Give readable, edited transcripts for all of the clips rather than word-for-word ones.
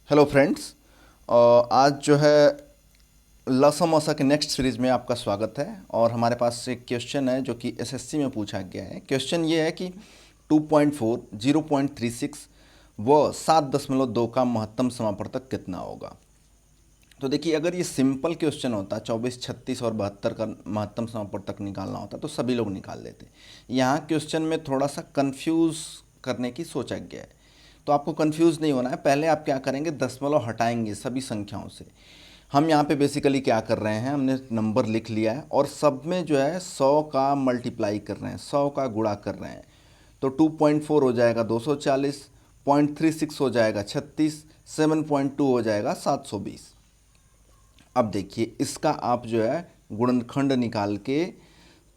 Hello friends. आज जो है लसा मसा के नेक्स्ट सीरीज में आपका स्वागत है। और हमारे पास एक क्वेश्चन है जो कि एसएससी में पूछा गया है। क्वेश्चन ये है कि 2.4, 0.36 व 7.2 का महत्तम समापवर्तक कितना होगा। तो देखिए, अगर ये सिंपल क्वेश्चन होता 24, 36 और 72 का महत्तम समापवर्तक निकालना होता तो सभी लोग निकाल लेते। यहाँ क्वेश्चन में थोड़ा सा कंफ्यूज करने की सोचा गया है। तो आपको कंफ्यूज नहीं होना है। पहले आप क्या करेंगे, दशमलव हटाएंगे सभी संख्याओं से। हम यहाँ पे बेसिकली क्या कर रहे हैं, हमने नंबर लिख लिया है और सब में जो है 100 का मल्टीप्लाई कर रहे हैं, 100 का गुणा कर रहे हैं। तो 2.4 हो जाएगा 240, 0.36 हो जाएगा 36, 7.2 हो जाएगा 720। अब देखिए, इसका आप जो है गुणनखंड निकाल के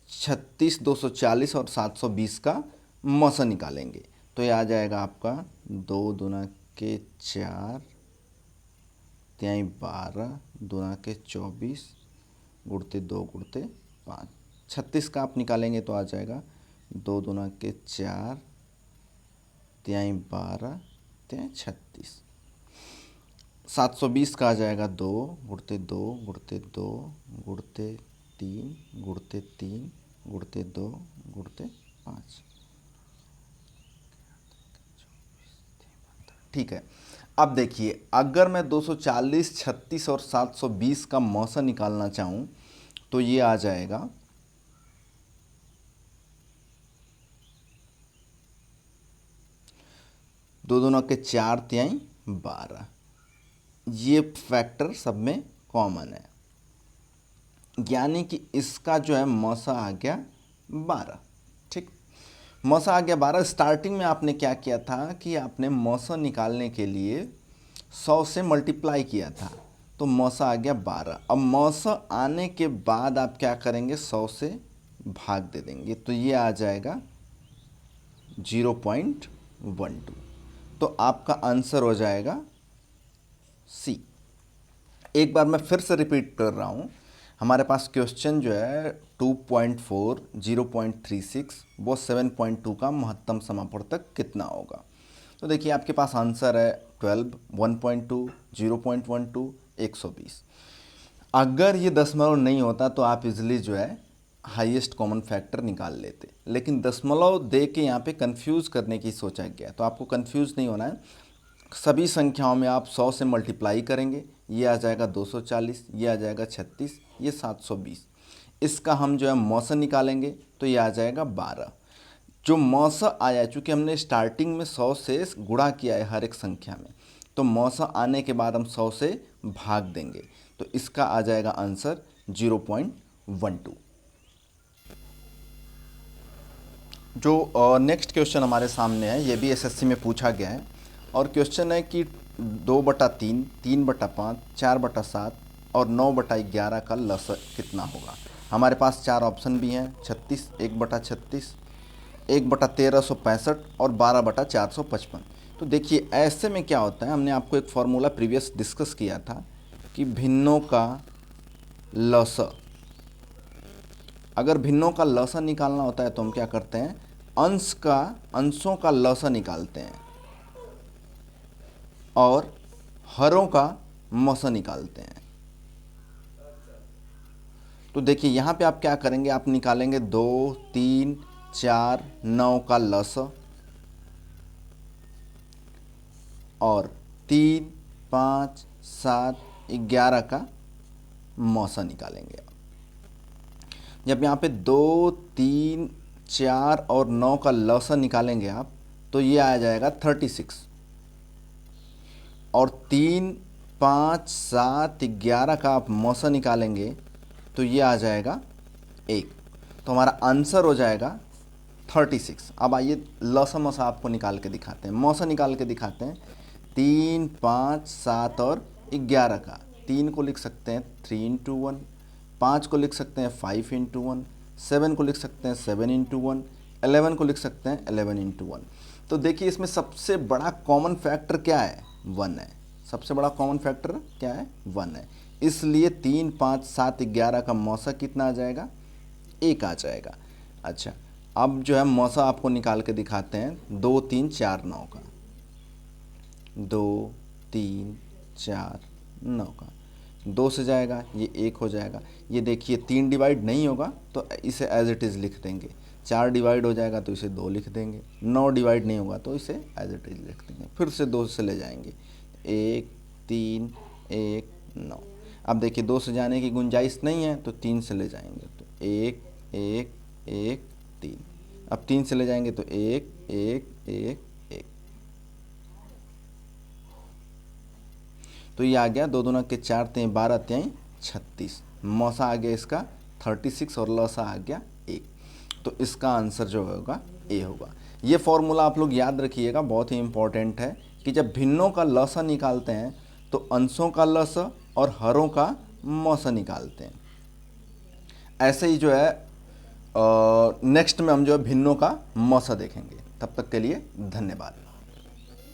36, 240 और 720 का मौसा निकालेंगे। तो ये आ जाएगा आपका 2 दूना के 4 त्याई 12 दूना के 24 गुणते 2 गुणते 5। 36 का आप निकालेंगे तो आ जाएगा 2 दूना के 4 त्याई 12 त्याई 36। 720 का आ जाएगा 2 गुणते 2 गुणते 2 गुणते 3 गुणते 3 गुणते 2 गुणते 5। ठीक है। अब देखिए, अगर मैं 240, 36 और 720 का मौसा निकालना चाहूं तो ये आ जाएगा 2 दूना के 4 त्याई 12। ये फैक्टर सब में कॉमन है, यानी कि इसका जो है मौसा आ गया 12। ठीक, मौसा आ गया 12। स्टार्टिंग में आपने क्या किया था कि आपने मौसा निकालने के लिए 100 से मल्टीप्लाई किया था, तो मौसा आ गया 12। अब मौसा आने के बाद आप क्या करेंगे, 100 से भाग दे देंगे, तो ये आ जाएगा 0.12। तो आपका आंसर हो जाएगा सी। एक बार मैं फिर से रिपीट कर रहा हूँ। हमारे पास क्वेश्चन जो है 2.4, 0.36 वो 7.2 का महत्तम समापवर्तक कितना होगा। तो देखिए, आपके पास आंसर है 12, 1.2, 0.12, 120। अगर ये दशमलव नहीं होता तो आप इजली जो है हाईएस्ट कॉमन फैक्टर निकाल लेते, लेकिन दशमलव दे के यहाँ पे कंफ्यूज करने की सोचा गया। तो आपको कंफ्यूज नहीं होना है। सभी संख्याओं में आप 100 से मल्टीप्लाई करेंगे, ये आ जाएगा 240, ये आ जाएगा 36, ये 720। इसका हम जो है मौसा निकालेंगे तो ये आ जाएगा 12। जो मौसा आया, चूँकि हमने स्टार्टिंग में 100 से गुणा किया है हर एक संख्या में, तो मौसा आने के बाद हम 100 से भाग देंगे, तो इसका आ जाएगा आंसर 0.12। जो नेक्स्ट क्वेश्चन हमारे सामने है, ये भी एसएससी में पूछा गया है। और क्वेश्चन है कि 2/3, 3/5, 4/7 और 9/11 का लसा कितना होगा। हमारे पास 4 ऑप्शन भी हैं, 36, 1/36, 1/1365 और 12/455। तो देखिए, ऐसे में क्या होता है, हमने आपको एक फॉर्मूला प्रीवियस डिस्कस किया था कि भिन्नों का लसा, अगर भिन्नों का लसा निकालना होता है तो हम क्या करते हैं, अंशों का लसा निकालते हैं और हरों का मौसा निकालते हैं। तो देखिए, यहाँ पे आप क्या करेंगे, आप निकालेंगे 2, 3, 4, 9 का लसा और 3, 5, 7, 11 का मौसा निकालेंगे। जब यहाँ पे 2, 3, 4 और 9 का लसा निकालेंगे आप, तो ये आ जाएगा 36। और 3, 5, 7, 11 का आप मौसा निकालेंगे तो ये आ जाएगा 1। तो हमारा आंसर हो जाएगा 36। अब आइए लसा मौसा आपको निकाल के दिखाते हैं, मौसा निकाल के दिखाते हैं। 3, 5, 7 और 11 का, 3 को लिख सकते हैं 3 × 1, 5 को लिख सकते हैं 5 × 1, 7 को लिख सकते हैं 7 × 1, 11 को लिख सकते हैं 11 × 1। तो देखिए, इसमें सबसे बड़ा कॉमन फैक्टर क्या है, 1 है। सबसे बड़ा कॉमन फैक्टर क्या है, 1 है। इसलिए 3, 5, 7, 11 का मौसा कितना आ जाएगा, 1 आ जाएगा। अच्छा, अब जो है मौसा आपको निकाल के दिखाते हैं 2, 3, 4, 9 का। 2, 3 4 9 का 2 से जाएगा, ये 1 हो जाएगा। ये देखिए 3 डिवाइड नहीं होगा तो इसे एज इट इज़ लिख देंगे, 4 डिवाइड हो जाएगा तो इसे 2 लिख देंगे, 9 डिवाइड नहीं होगा तो इसे एज इट इज़ लिख देंगे। फिर से 2 से ले जाएंगे, 1 3 1 9। अब देखिए 2 से जाने की गुंजाइश नहीं है तो 3 से ले जाएंगे, तो 1 1 1 3। अब 3 से ले जाएंगे तो 1 1 1 1। तो ये आ गया 2 दूना के 4 तें 12 तें 36। मौसा आ गया इसका 36 और लसा आ गया 1। तो इसका आंसर जो होगा ए होगा। ये फॉर्मूला आप लोग याद रखिएगा, बहुत ही इंपॉर्टेंट है कि जब भिन्नों का लसा निकालते हैं तो अंशों का लसा और हरों का मौसा निकालते हैं। ऐसे ही जो है नेक्स्ट में हम जो है भिन्नों का मौसा देखेंगे। तब तक के लिए धन्यवाद।